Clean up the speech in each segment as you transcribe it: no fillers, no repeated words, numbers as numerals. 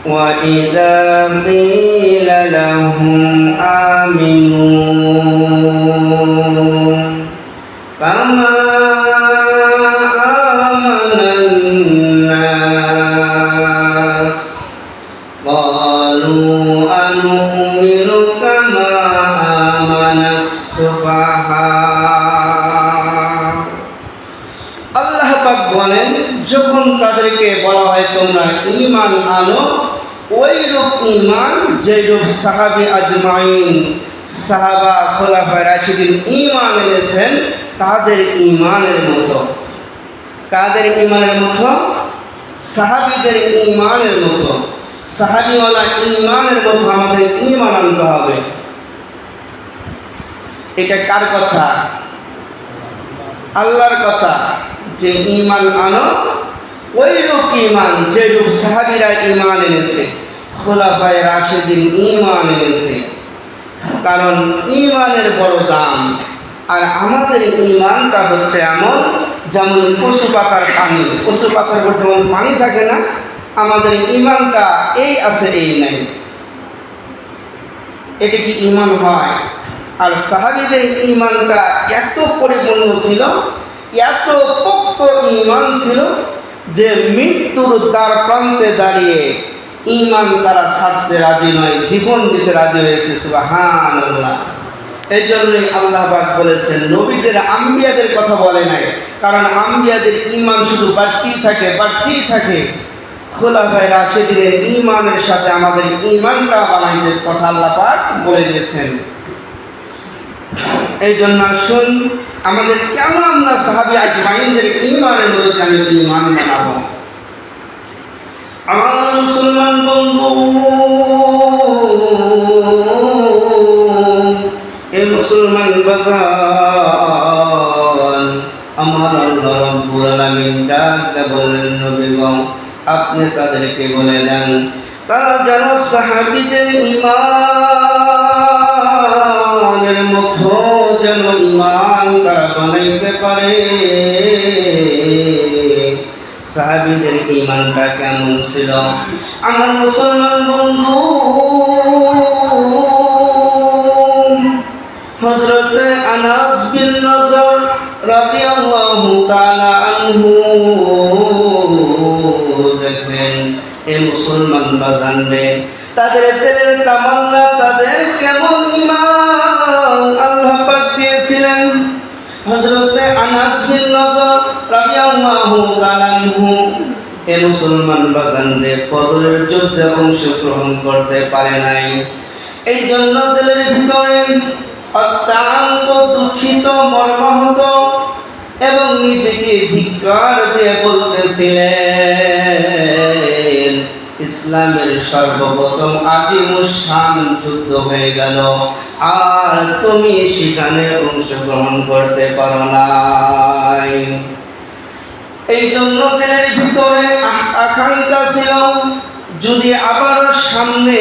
وإذا قيل لهم آمنوا كما آمن الناس قالوا أنؤمن كما آمن السفهاء আল্লাহ পাক বলেন যখন তাদেরকে বলা হয় তোমরা ঈমান আনো ওই রূপ ঈমান যে রূপ সাহাবী আজমাইন সাহাবা খোলাফায়ে রাশিদিন ঈমান এনেছেন তাদের ঈমানের মতো। কাদের ঈমানের মতো? সাহাবীদের ঈমানের মতো। সাহাবীওয়ালা ঈমানের মতো আমাদের ঈমান আনতে হবে। এটা কার কথা? আল্লাহর কথা যে ঈমান আনো ওই রূপ ঈমান যে রূপ সাহাবীরা ঈমান এনেছে, খোলাফায়ে রাশিদিন ঈমান এনেছে। কারণ ঈমানের বড় দাম। আর আমাদের ঈমানটা হচ্ছে এমন যেমন পশু পাতার পানি, পশু পাতার উপর যেমন পানি থাকে না, আমাদের ঈমানটা এই আছে এই নাই, এটা কি ঈমান হয়? আর সাহাবীদের ঈমানটা এত পরিপূর্ণ ছিল, এত পোক্ত ঈমান ছিল যে মৃত্যুর দ্বার প্রান্তে দাঁড়িয়ে ঈমান তারা ছাড়তে রাজি নয়, জীবন দিতে রাজি হয়েছে। সুবহানাল্লাহ। এই জন্যই আল্লাহ পাক বলেছেন নবীদের আম্বিয়াদের কথা বলে নাই, কারণ আম্বিয়াদের ঈমান শুধু বাড়তেই থাকে বাড়তেই থাকে। খোলাফায়ে রাশিদিনের ঈমানের সাথে আমাদের ঈমানটা বানাইতে কথা আল্লাহ পাক বলে দিয়েছেন। এই জন্য আসুন আমাদের কেন আমরা সাহাবী আজমাইনদের ঈমানের মধ্যে কেন ঈমান বানাবো? আমার মুসলমান বন্ধু, এই মুসলমান বাজান, আমার আল্লাহ রাব্বুল আলামিন ডাকতে বললেন নবী গো আপনি তাদেরকে বলে দেন তারা যেন সাহাবীদের ঈমানের মতো যেন ঈমান তারা বানাইতে পারে। সাহাবীদের ঈমানটা কেমন ছিল? আমার মুসলমান বন্ধু, হযরত আনাস বিন নজর রাদিয়াল্লাহু তাআলা আনহু দেখেন এই মুসলমান বাজান রে, তাদের দিলের তামান্না তাদের কেমন ঈমান আল্লাহ পাক দিয়েছিলেন। হযরত আনাস বিন নজর রাদিয়াল্লাহু তাআলা আনহু এই মুসলমান বাজান রে বদরের যুদ্ধে অংশগ্রহণ করতে পারে নাই। এই জন্য দিলের ভিতরে অত্যন্ত দুঃখিত মর্মাহত এবং নিজেকে ধিক্কার দিয়ে বলতেছিলেন ইসলামের সর্বপ্রথম আজিমুশান যুদ্ধ হয়ে গেল আর তুমি সেখানে অংশগ্রহণ করতে পারো নাই। এই জন্য দিলের ভিতরে আকাঙ্ক্ষা ছিল যদি আবারও সামনে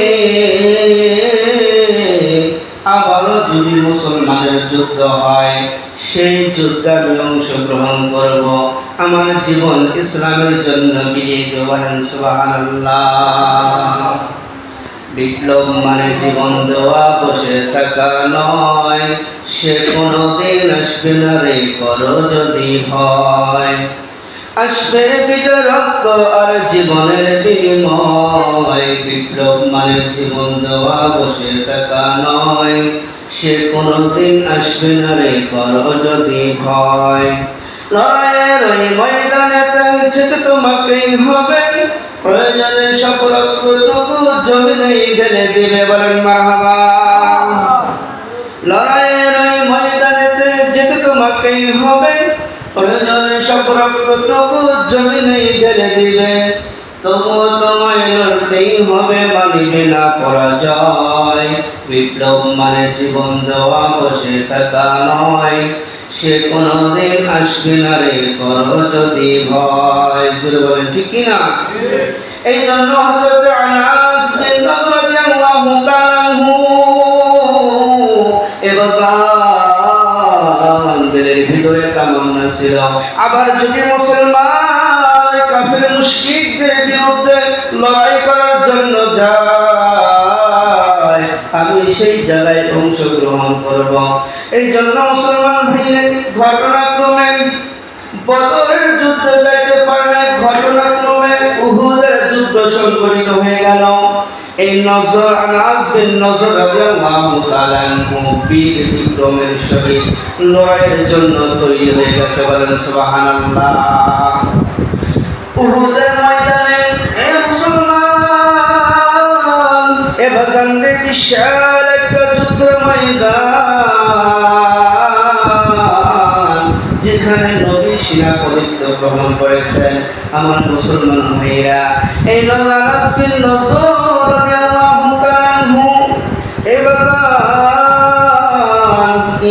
আবারও যদি মুসলমানের যুদ্ধ হয় সেই যুদ্ধে আমি অংশগ্রহণ করব, আমার জীবন ইসলামের জন্য বিলিয়ে দেব। সুবহানাল্লাহ। বিপ্লব মানে জীবন দেওয়া বসে থাকা নয়, সে কোনোদিন আসবে না রে করো যদি ভয়। আসবে বিজয় রক্ত আর জীবনের বিনিময়। বিপ্লব মানে জীবন দেওয়া বসে থাকা নয়, সে কোনোদিন আসবে না রে করো যদি ভয়। লড়াইয়ের ওই ময়দানে যেতে তোমাকেই হবে, প্রয়োজনে সব রক্তটুকু জমিনেই ঢেলে দিবে। বলেন মারহাবা। লড়াইয়ের ওই ময়দানেতে যেতে তোমাকেই হবে, প্রয়োজনে সব রক্তটুকু জমিনেই ঢেলে দিবে। তবুও তোমায় লড়তেই হবে, মানিবে না পরাজয়। বিপ্লব মানে জীবন দেওয়া বসে থাকা নয়, সে কোনোদিন আসবে না রে করো যদি ভয়। জোরে বলেন ঠিক কিনা? এই জন্য হযরত আনাস বিন নজর রাদিয়াল্লাহু তাআলা আনহু দিলের ভিতরে তামান্না ছিল আবার যদি মুসলমান কাফের মুশরিকদের বিরুদ্ধে লড়াই করার জন্য যায় আমি সেই জায়গায় অংশগ্রহণ করব। এই জন্য মুসলমান ভাইরা ঘটনাক্রমে বদরের যুদ্ধে যাইতে পারলে ঘটনাক্রমে উহুদের যুদ্ধ সংঘটিত হয়ে গেল। এই নজর আনাস বিন নজর রাদিয়াল্লাহু তাআলা আনহু বীর বিক্রমের সহিত লড়াইয়ের জন্য তৈরি হয়ে গেছে। বলেন সুবহানাল্লাহ। উহুদের ময়দানে এ মুসলমান এ বাজানরে বিশাল একটা যুদ্ধের ময়দান, যেখানে নবী সেনাপতিত্ব গ্রহণ করেছেন। আমার মুসলমান ভাইরা, এই আনাস বিন নজর রাদিয়াল্লাহু তাআলা আনহু এ বাজান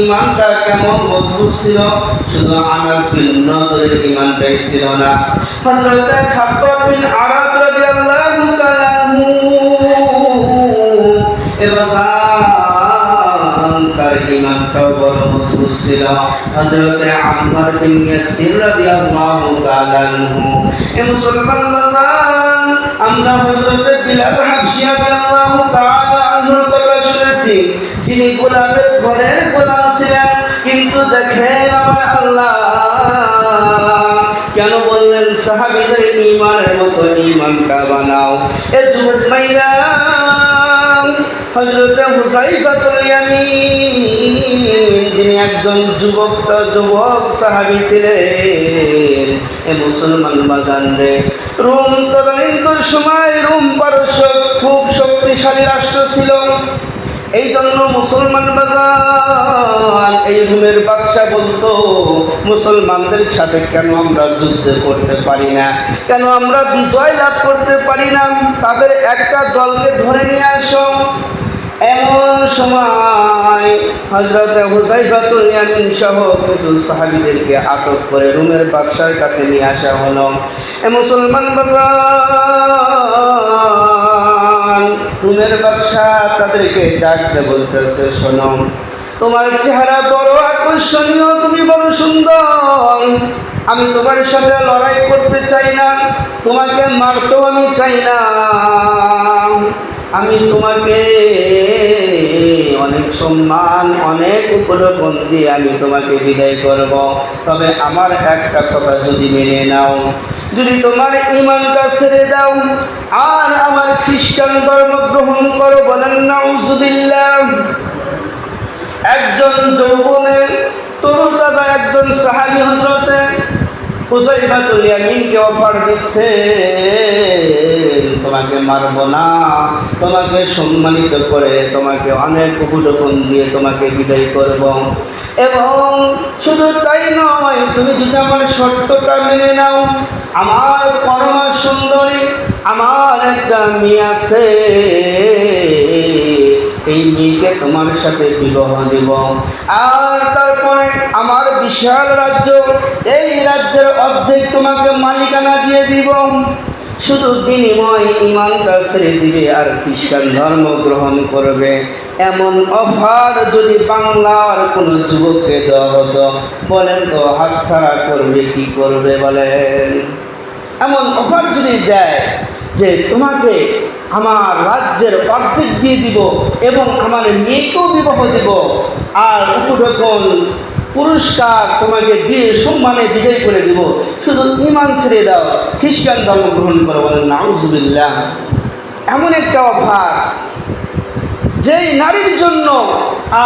ঈমানটা কেমন মজবুত ছিল, শুধু আনাস বিন নজরের ঈমানটাই ছিল না, হযরত খাব্বাব বিন আরাদ রাদিয়াল্লাহু তাআলা আনহু এ বাজান তার ঈমানটাও বড় মজবুত ছিল। হযরত আম্মার বিন ইয়াসির রাদিয়াল্লাহু তাআলা আনহু এ মুসলমান বাজান, আমরা হযরত বিলাল হাবশী রাদিয়াল্লাহু তাআলা আনহুর কথা শুনেছি, যিনি গোলামের ঘরের গোলাম ছিলেন। কিন্তু দেখেন আমার আল্লাহ কেন বললেন সাহাবীদের ঈমানের মতো ঈমানটা বানাও। এ যুবক ভাইরা, হযরত হুযায়ফাতুল ইয়ামিন যিনি একজন যুবক সাহাবী ছিলেন। এ মুসলমান বাজান রে, রোম তদানীন্তন সময় রোম পারস্য খুব শক্তিশালী রাষ্ট্র ছিল। এই জন্য মুসলমান বাজান এই রোমের বাদশা বলতো, মুসলমানদের সাথে কেন আমরা যুদ্ধ করতে পারি না, কেন আমরা বিজয় লাভ করতে পারি না, তাদের একটা দলকে ধরে নিয়ে আসো। এমন সময় হযরত হুযায়ফাতুল ইয়ামিন সহ কিছু সাহাবীদেরকে আটক করে রোমের বাদশার কাছে নিয়ে আসা হলো। এ মুসলমান বাজান, রোমের বাদশা তাদেরকে ডাকতে বলতেছে, শোনো, তোমার চেহারা বড় আকর্ষণীয়, তুমি বড় সুন্দর, আমি তোমার সাথে লড়াই করতে চাই না, তোমাকে মারতেও আমি চাই না, আমি তোমাকে অনেক সম্মান অনেক উপঢৌকন দিয়ে আমি তোমাকে বিদায় করব। তবে আমার একটা কথা যদি মেনে নাও, যদি তোমার ঈমানটা ছেড়ে দাও আর আমার খ্রিস্টান ধর্ম গ্রহণ করো। বলেন নাউজুবিল্লাহ। একজন যৌবনে তরুতাজা একজন সাহাবী হযরতে হুযায়ফাতুল ইয়ামিনকে অফার দিচ্ছে, তোমাকে মারব না, তোমাকে সম্মানিত করে তোমাকে অনেক উপঢৌকন দিয়ে তোমাকে বিদায় করব। এবং শুধু তাই নয়, তুমি যদি আমার শর্তটা মেনে নাও, আমার পরমা সুন্দরী আমার একটা মেয়ে আছে, এই মেয়েকে তোমার সাথে বিবাহ দিব, আর তারপরে আমার বিশাল রাজ্য, এই রাজ্যের অর্ধেক তোমাকে মালিকানা দিয়ে দিব, শুধু বিনিময় ঈমানটা ছেড়ে দিবে আর খ্রিস্টান ধর্ম গ্রহণ করবে। এমন অফার যদি বাংলার কোনো যুবককে দেওয়া হতো, বলেন তো হাতছাড়া করবে কি করবে? বলেন, এমন অফার যদি দেয় যে তোমাকে আমার রাজ্যের অর্ধেক দিয়ে দিব এবং আমার মেয়েকেও বিবাহ দিব আর উপঢৌকন পুরস্কার তোমাকে দিয়ে সম্মানে বিদায় করে দিব, শুধু ঈমান ছেড়ে দাও, খ্রিস্টান ধর্ম গ্রহণ করো। বলেন নাউজুবিল্লাহ। এমন একটা অফার যেই নারীর জন্য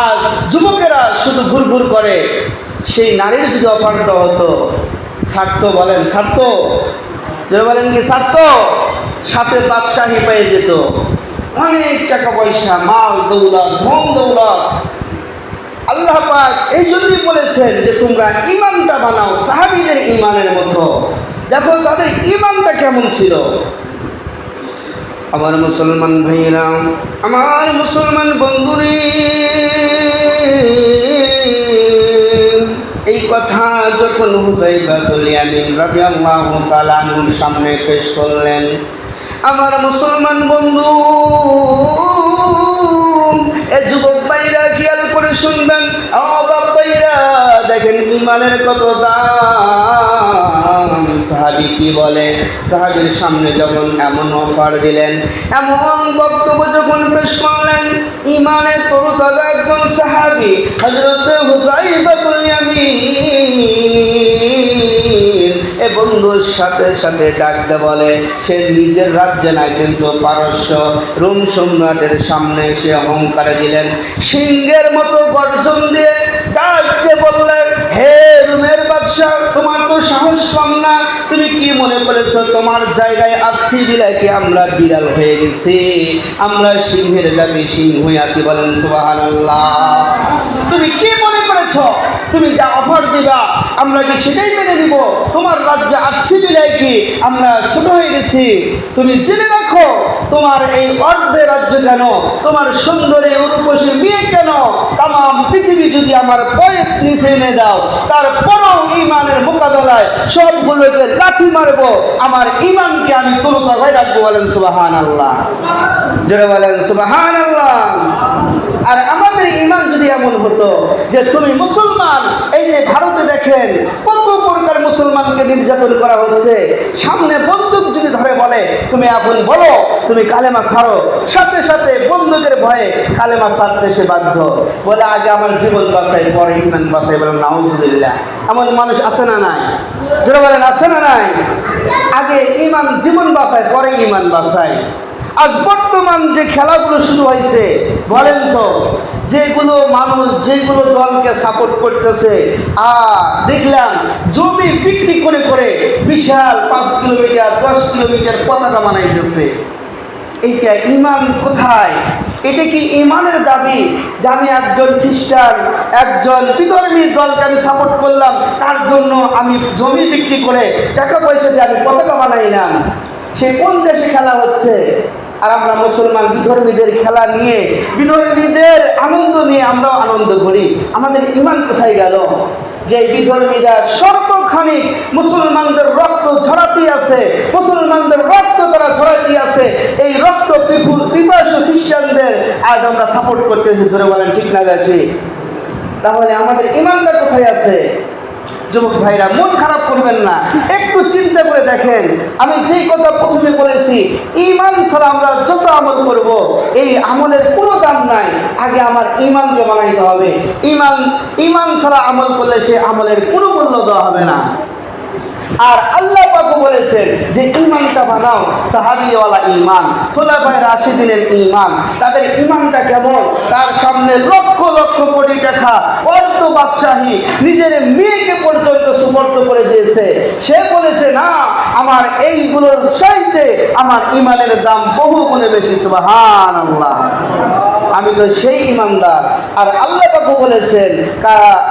আজ যুবকেরা শুধু ঘুরঘুর করে, সেই নারীর যদি অফার দেওয়া হতো, ছাড়তো? বলেন ছাড়তো? যারা বলেন কি ছাড়তো? সাথে বাদশাহী পেয়ে যেত, অনেক টাকা পয়সা, মাল দৌলত, ধন দৌলত। আল্লাহ পাক এই জন্যই বলেছেন যে তোমরা ঈমানটা বানাও সাহাবীদের ঈমানের মতো। দেখো তাদের ঈমানটা কেমন ছিল। আমার মুসলমান ভাইয়েরা, আমার মুসলমান বন্ধুরে, এই কথা যখন হুযায়ফাতুল ইয়ামিন রাদিয়াল্লাহু তাআলা আনহুর সামনে পেশ করলেন, আমার মুসলমান বন্ধু, এ যুবক ভাইরা খেয়াল করে শুনবেন, ও বাপ ভাইরা দেখেন ঈমানের কত দাম। ইমাম সাহাবী কি বলে, সাহাবীর সামনে যখন এমন অফার দিলেন, এমন বক্তব্য যখন পেশ করলেন, ইমানের তরুতাজা একজন সাহাবী হযরত হুযায়ফাতুল ইয়ামিন এ বন্ধুর সাথে সাথে ডাকতে বলে, সে নিজের রাজ্যে না কিন্তু পারস্য রোম সম্রাটের সামনে এসে অহংকারে দিলেন, সিংহের মতো গর্জন দিয়ে ডাকতে বললেন, হে রোমের বাদশা, তোমার তো সাহস কম না, তুমি কি মনে করেছো তোমার জায়গায় আসছি বিলাকে আমরা বিড়াল হয়ে গেছি? আমরা সিংহের জাতি, সিংহ হয়ে আছি, বলেন সুবহানাল্লাহ। তুমি কি মনে করেছো তুমি যা অফার দিবা আমরা কি সেটাই মেনে নিব? তোমার রাজ্যে আসছি বিলাই কি আমরা ছোট হয়ে গেছি? তুমি জেনে রাখো, তোমার এই অর্ধে রাজ্য কেন, তোমার সুন্দরী উর্বশী মেয়ে কেন, তাম পৃথিবী যদি আমার পায়ের নিচে এনে দাও, তারপরও ইমানের মোকাবেলায় সবগুলোকে লাথি মারবো, আমার ইমানকে আমি তরুতাজায় রাখবো, বলেন সুবহানাল্লাহ। যারা বলেন সুবহানাল্লাহ। আর আমাদের ইমান যদি এমন হতো যে তুমি মুসলমান, এই যে ভারতে দেখেন কত প্রকার মুসলমানকে নির্যাতন করা হচ্ছে, সামনে বন্দুক যদি ধরে বলে তুমি এখন বলো তুমি কালেমা ছাড়ো, সাথে সাথে বন্দুকের ভয়ে কালেমা ছাড়তে সে বাধ্য, বলে আগে আমার জীবন বাঁচাই পরে ইমান বাঁচাই, বলেন নাউজুবিল্লাহ। এমন মানুষ আছে না নাই? যারা বলেন আছে না নাই? আগে ইমান জীবন বাঁচায় পরে ইমান বাঁচায়। আজ বর্তমান যে খেলাগুলো শুরু হয়েছে, বলেন তো, যেগুলো মানুষ যেগুলো দলকে সাপোর্ট করতেছে, দেখলাম জমি বিক্রি করে করে বিশাল 5 কিলোমিটার 10 কিলোমিটার পতাকা বানাইতেছে। এইটা ইমান কোথায়? এটা কি ইমানের দাবি যে আমি একজন খ্রিস্টান, একজন বিধর্মী দলকে আমি সাপোর্ট করলাম, তার জন্য আমি জমি বিক্রি করে টাকা পয়সা দিয়ে আমি পতাকা বানাইলাম? সে কোন দেশে খেলা হচ্ছে? আর আমরা মুসলমান বিধর্মীদের খেলা নিয়ে, বিধর্মীদের আনন্দ নিয়ে আমরাও আনন্দ করি। আমাদের ইমান কোথায় গেল? যে বিধর্মীরা সর্বখানিক মুসলমানদের রক্ত ঝরাতে আছে, মুসলমানদের রক্ত তারা ঝরাতে আছে, এই রক্ত পিপাসু খ্রিস্টানদের আজ আমরা সাপোর্ট করতেছি, জোরে বলেন ঠিক না ঠিক? তাহলে আমাদের ইমানটা কোথায় আছে? যুবক ভাইরা মন খারাপ করবেন না, একটু চিন্তা করে দেখেন। আমি যেই কথা প্রথমে বলেছি, ইমান ছাড়া আমরা যত আমল করব এই আমলের কোনো দাম নাই। আগে আমার ইমানকে বানাইতে হবে। ইমান ছাড়া আমল করলে সে আমলের কোনো মূল্য দেওয়া হবে না। আর আল্লাহ পাক বলেছেন যে ইমানটা বানাও সাহাবীওয়ালা ইমান, খোলাফায়ে রাশিদিনের ইমান। তাদের ইমানটা কেমন? তার সামনে লক্ষ লক্ষ কোটি টাকা অর্থ বাদশাহী নিজের মেয়েকে পর্যন্ত সুপর্দ করে দিয়েছে। সে বলেছে না, আমার এইগুলোর চাইতে আমার ইমানের দাম বহু গুণে বেশি। সুবহানাল্লাহ। আমি তো সেই ইমানদার। আর আল্লাহ পাক বলেছেন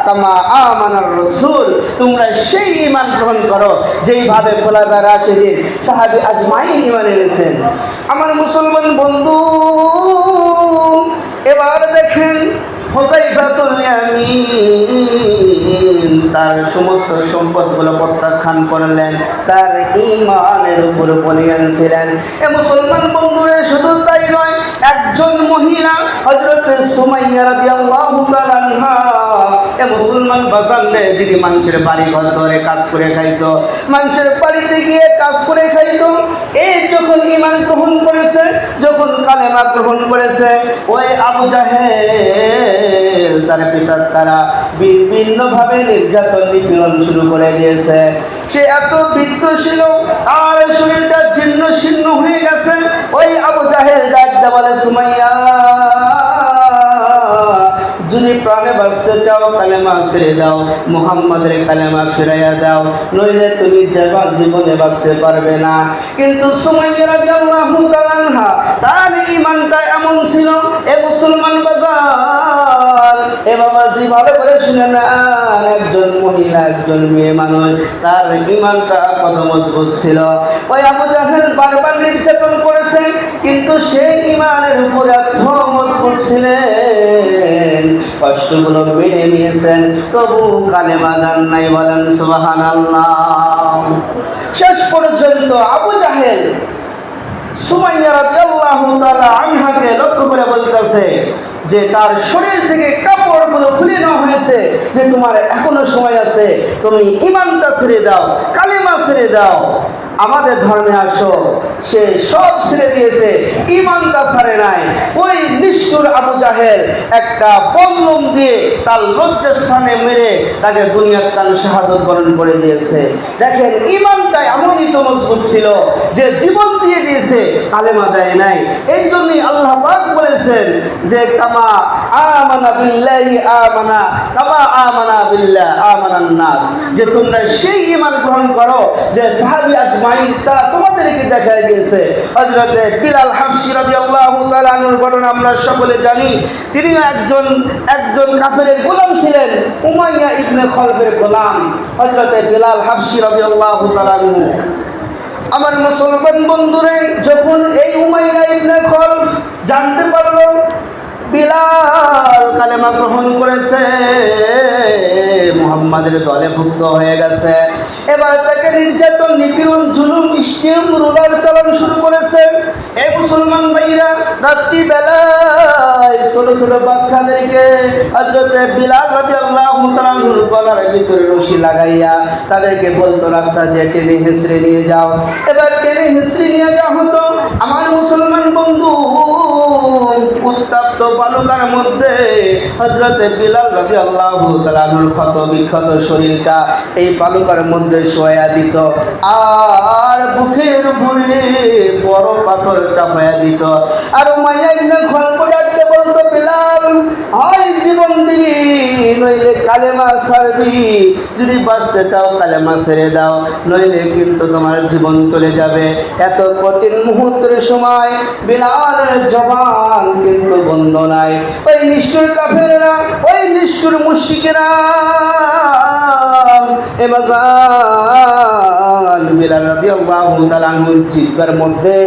কামা আমানার রাসূল, তোমরা সেই ঈমান গ্রহণ করো যেইভাবে খোলাফায়ে রাশিদিন সাহাবী আজমাইন ঈমান এনেছেন। আমার মুসলমান বন্ধু, এবার দেখেন হুযায়ফাতুল ইয়ামিন তার সমস্ত সম্পদগুলো প্রত্যাখ্যান করলেন, তার ঈমানের উপর বলিয়ান ছিলেন। এ মুসলমান বন্ধুরা, শুধু তাই নয়, একজন মহিলা হযরত সুমাইয়া রাদিয়াল্লাহু তাআলা আনহা, এ মুসলমান বাজারে যিনি মানুষের বাড়ি ঘর ধরে কাজ করে খাইতো, মানুষের বাড়িতে গিয়ে কাজ করে খাইতো, এই যখন ঈমান গ্রহণ করেছে, যখন কালেমা গ্রহণ করেছে, ওই আবু জাহেল তার পিতার তারা বিভিন্নভাবে নির্যাতন নিপীড়ন শুরু করে দিয়েছে। সে এত বিদ্বেষী, আর শরীরটা জীর্ণ শীর্ণ হয়ে গেছে। ওই আবু জাহেল ডাকতে বলে, সুমাইয়া, যদি প্রাণে বাঁচতে চাও কালেমা ছেড়ে দাও, মুহাম্মাদের কালেমা ফিরাইয়া দাও, নইলে তুমি জীবনে বাঁচতে পারবে না। কিন্তু সুমাইয়া রাদিয়াল্লাহু তাআলা আনহা তার ঈমানটা এমন ছিল, এ মুসলমান বাজার, এ বাবাজি ভালো করে শুনে নেন, একজন মহিলা, একজন মেয়ে মানুষ, তার ঈমানটা কত মজবুত ছিল। ওই আবু জাহেল বারবার নির্যাতন করেছেন, কিন্তু সেই ঈমানের উপরে এত মজবুত ছিলেন, কষ্টগুলো মেনে নিয়েছেন, তবু কালেমা দেন নাই, বলেন সুবহানাল্লাহ। শেষ পর্যন্ত আবু জাহেল সুমাইয়া রাদিয়াল্লাহু তাআলা আনহাকে লক্ষ্য করে বলতেছে যে তার শরীর থেকে কাপড়গুলো খুলে নেওয়া হয়েছে, যে তোমার এখনো সময় আছে, তুমি ঈমানটা ছেড়ে দাও, কালেমা ছেড়ে দাও, আমাদের ধর্মে আসো। সে সব ছেড়ে দিয়েছে, ইমানটা ছাড়ে নাই। ওই নিষ্ঠুর আবু জাহেল একটা বল্লম দিয়ে তার লজ্জাস্থানে মেরে তাকে দুনিয়ার তার শাহাদত বরণ করে দিয়েছে। দেখেন, ইমানটা এমনই তো মজবুত ছিল যে জীবন দিয়ে দিয়েছে, কালেমা দেয় নাই। এই জন্যই আল্লাহ পাক বলেছেন যে কামা আমানা বিল্লাহি আমানা কামা আমানা বিল্লাহ আমানান নাস, যে তোমরা সেই ঈমান গ্রহণ করো যে সাহাবী আজমাইন তারা তোমাদেরকে দেখায় দিয়েছে। হযরতে বিলাল হাবশী রাদিয়াল্লাহু তাআলা আনহুর ঘটনা আমরা সকলে জানি। তিনি একজন কাফেরের গোলাম ছিলেন, উমাইয়া ইবনে খলফের গোলাম হযরতে বিলাল হাবশী রাদিয়াল্লাহু তাআলা আনহু। আমার মুসলমান বন্ধুরে, যখন এই উমাইয়া ইবনে খলফ জানতে পারল বিলাল কালেমা গ্রহণ করেছে, মুহাম্মাদের দলে ভুক্ত হয়ে গেছে, এবার তাকে নির্যাতন, নিপীড়ন, জুলুম, স্টিম রুলার চালান শুরু করেছে। এই মুসলমান ভাইরা রাত্রিবেলায় ছোট ছোট বাচ্চাদেরকে হযরতে বিলাল রাদিয়াল্লাহু তাআলা আনহুর গলার ভিতরে রশি লাগাইয়া তাদেরকে বলতো রাস্তা দিয়ে টেনে হেঁচড়ে নিয়ে যাও। এবার টেনে হেঁচড়ে নিয়ে যাওয়া হতো। আমার মুসলমান বন্ধু, উত্তপ্ত বালুকার মধ্যে হযরতে বিলাল রাদিয়াল্লাহু তাআলা আনহুর ক্ষত বিক্ষত শরীরটা এই বালুকার মধ্যে শোয়া দিত, আর বুকের উপরে বড় পাথর চাপায়া দিত। আর উমাইয়া ইবনে খলফ ডাকতে বলতো, বিলাল, হয় জীবন দিবি নইলে কালেমা ছাড়বি, যদি বাঁচতে চাও কালেমা ছেড়ে দাও, নইলে কিন্তু তোমার জীবন চলে যাবে। এত কঠিন মুহূর্তের সময় বিলালের জবান কিন্তু বন্ধ নাই। ওই নিষ্ঠুর কাফেররা, ওই নিষ্ঠুর মুশরিকেরা এবাজান বিলাল রাদিয়াল্লাহু তাআলা আনহুর জিহ্বার মধ্যে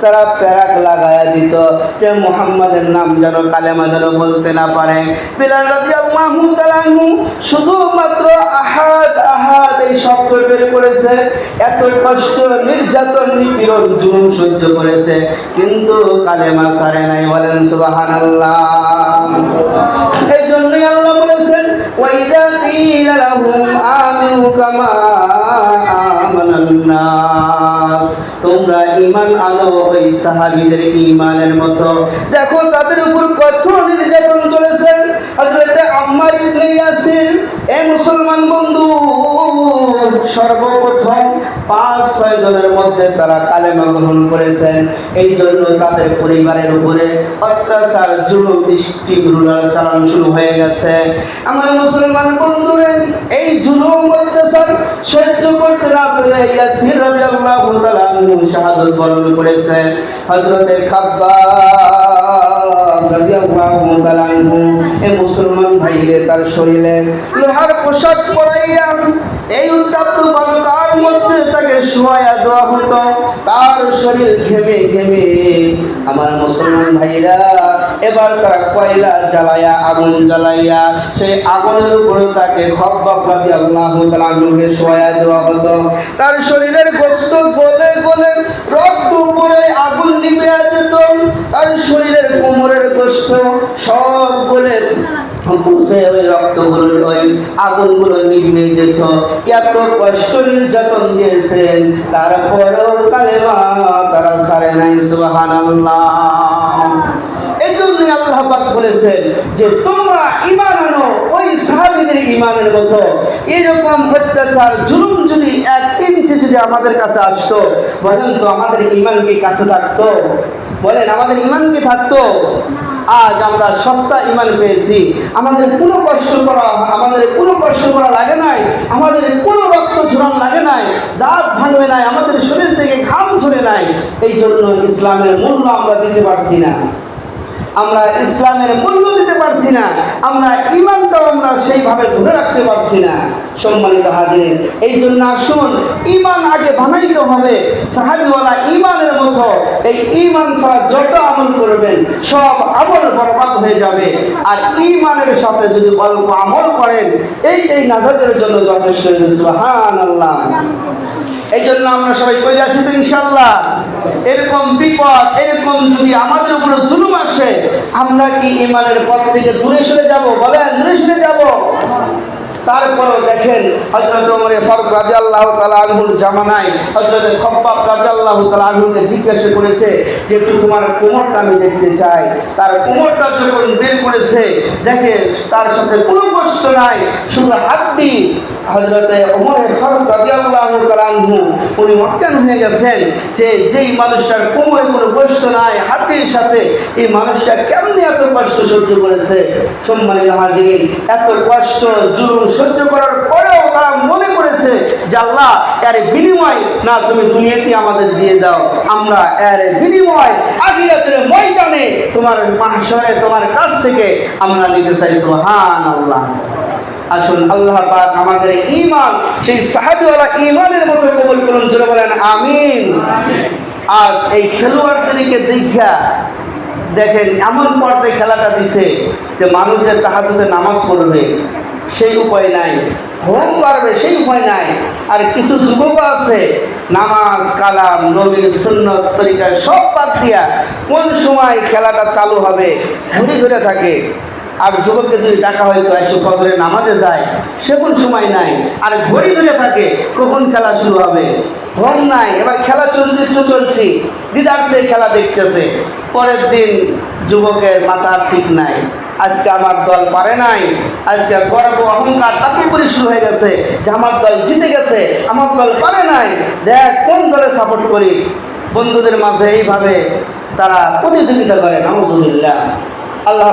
তারা প্যারাক লাগায়া দিত যে মুহাম্মাদের নাম যেন, কালেমা যেন বলতে না পারে। বিলাল রাদিয়াল্লাহু তাআলা আনহু শুধুমাত্র আহাদ আহাদ এই শব্দ বের করেছে, এত কষ্ট, নির্যাতন, নিপীড়ন, জুলুম সহ্য করেছে, কিন্তু কালেমা ছাড়ে নাই। বলেন সুবহানাল্লাহ। এই জন্যই আল্লাহ বলেছেন, ওয়াইদা কিলা লাহুম আমিনু কামা আমানান নাস, তোমরা ঈমান আনো ওই সাহাবীদের ঈমানের মতো। দেখো তাদের উপর কত নির্যাতন চলেছে। হযরত আম্মার ইবনে ইয়াসির, এই মুসলমান বন্ধু, সর্বপ্রথম 5-6 জনের মধ্যে তারা কালেমা গ্রহণ করেছেন। এই জন্য তাদের পরিবারের উপরে অত্যাচার, জুলুম, স্টিম রুলার চালান শুরু হয়ে গেছে। আমার মুসলমান বন্ধুরে, এই জুলুম অত্যাচার সহ্য করতে না পেরে ইয়াসির রাদিয়াল্লাহু তাআলা আনহু শাহাদাত বরণ করেছে। হযরতে খাব্বাব রাদিয়াল্লাহু তাআলা আনহু, এই মুসলমান ভাইরে তার শরীরে লোহার পোশাক পরাইয়া এই উত্তপ্ত বালুকার মধ্যে তাকে শোয়া দেওয়া হতো। তার শরীর ঘেমে ঘেমে, আমার মুসলমান ভাইরা, এবার তারা কয়লা জ্বালাইয়া, আগুন জ্বালাইয়া সেই আগুনের উপরে তাকে খাব্বাব রাদিয়াল্লাহু তাআলা আনহুকে শোয়া দেওয়া হতো। তার শরীরের গোশত গলে গলে রক্ত পড়ে আগুন নিভে যেত। তার শরীরের কোমরের গোশত সব গলে ওই রক্তগুলো, ওই আগুনগুলো নিভে যেত। এত কষ্ট নির্যাতন দিয়েছেন, তারপরেও কালেমা তারা ছাড়ে নাই। সুবহানাল্লাহ। এই জন্যই আল্লাহ পাক বলেছেন যে তোমরা ঈমান আনো ওই সাহাবীদের ঈমানের মতো। এরকম অত্যাচার, জুলুম যদি 1 ইঞ্চি যদি আমাদের কাছে আসতো, বলেন তো আমাদের ঈমান কি কাছে থাকতো? বলেন, আমাদের ঈমান কি থাকতো? আজ আমরা সস্তা ঈমান পেয়েছি। আমাদের কোনো কষ্ট করা লাগে নাই, আমাদের কোনো রক্ত ঝরানো লাগে নাই, দাঁত ভাঙবে নাই, আমাদের শরীর থেকে ঘাম ঝরে নাই। এই জন্য ইসলামের মূল্য আমরা দিতে পারছি না, আমরা ইসলামের মূল্য দিতে পারছি না, আমরা ঈমানটাও আমরা সেইভাবে ধরে রাখতে পারছি না। সম্মানিত হাজির, এই জন্য আসুন ঈমান আগে বানাইতে হবে সাহাবীওয়ালা ঈমানের মতো। এই ঈমান ছাড়া যত আমল করবেন সব আমল বরবাদ হয়ে যাবে। আর ঈমানের সাথে যদি অল্প আমল করেন, এইটাই নাজাতের জন্য যথেষ্ট। সুবহানাল্লাহ। এই জন্য আমরা সবাই কইরা আছি তো ইনশাআল্লাহ। এরকম বিপদ, এরকম যদি আমাদের উপরে জুলুম আসে, আমরা কি ঈমানের পথ থেকে দূরে সরে যাব? বলেন, দূরে সরে যাব? তারপরেও দেখেন হযরত ওমর ফারুক রাদিয়াল্লাহু তাআলা আনহুর জামানায় হযরত খব্বাব রাদিয়াল্লাহু তাআলা আনহুকে জিজ্ঞাসা করেছে যে একটু তোমার কোমরটা আমি দেখতে চাই। তার কোমরটা যখন বের করেছে দেখে তার সাথে কোনো কষ্ট নাই, শুধু হাড্ডি। হযরত ওমর ফারুক রাদিয়াল্লাহু তাআলা আনহু উনি অজ্ঞান হয়ে গেছেন যে যেই মানুষটার কোমরে কোনো কষ্ট নাই, হাড্ডির সাথে এই মানুষটা কেমনি এত কষ্ট সহ্য করেছে। সম্মানিত হাজিরিন, এত কষ্ট জুলুম সহ্য করার পরেও তারা মনে করেছে যে আল্লাহ এর বিনিময় না তুমি দুনিয়াতে আমাদের দিয়ে দাও, আমরা এর বিনিময় আখিরাতের ময়দানে তোমার মাহশরে তোমার কাছ থেকে আমরা নিতে চাই। সুবহানাল্লাহ। আসুন আল্লাহ পাক আমাদের ঈমান সেই সাহাবীওয়ালা ঈমানের মতো কবুল করুন, জোরে বলেন আমিন। আজ এই খেলোয়াড়দেরকে দেখা দেখেন এমন পর্যায়ে খেলাটা দিছে যে মানুষ যে তাহাজ্জুদে নামাজ পড়বে সেই উপায় নাই, ঘুম পারবে সেই উপায় নাই। আর কিছু যুবক আছে নামাজ কালাম নবীর সুন্নত তরিকা সব বাদ দিয়া কোন সময় খেলাটা চালু হবে ঘুরে ঘুরে থাকে। আর যুবককে যদি ডাকা হয় তো এসে ফজরের নামাজে যায়, সে কোন সময় নাই, আর ঘড়ি ধরে থাকে কখন খেলা শুরু হবে, ঘুম নাই। এবার খেলা চলছে দিদারছে খেলা দেখতেছে। পরের দিন যুবকের মাথার ঠিক নাই, আজকে আমার দল পারে নাই, আজকে গর্ব অহংকার তাকুপুরি শুরু হয়ে গেছে যে আমার দল জিতে গেছে, আমার দল পারে নাই, দেখ কোন দলে সাপোর্ট করি। বন্ধুদের মাঝে এইভাবে তারা প্রতিযোগিতা করে। নাউজুবিল্লাহ। আল্লাহ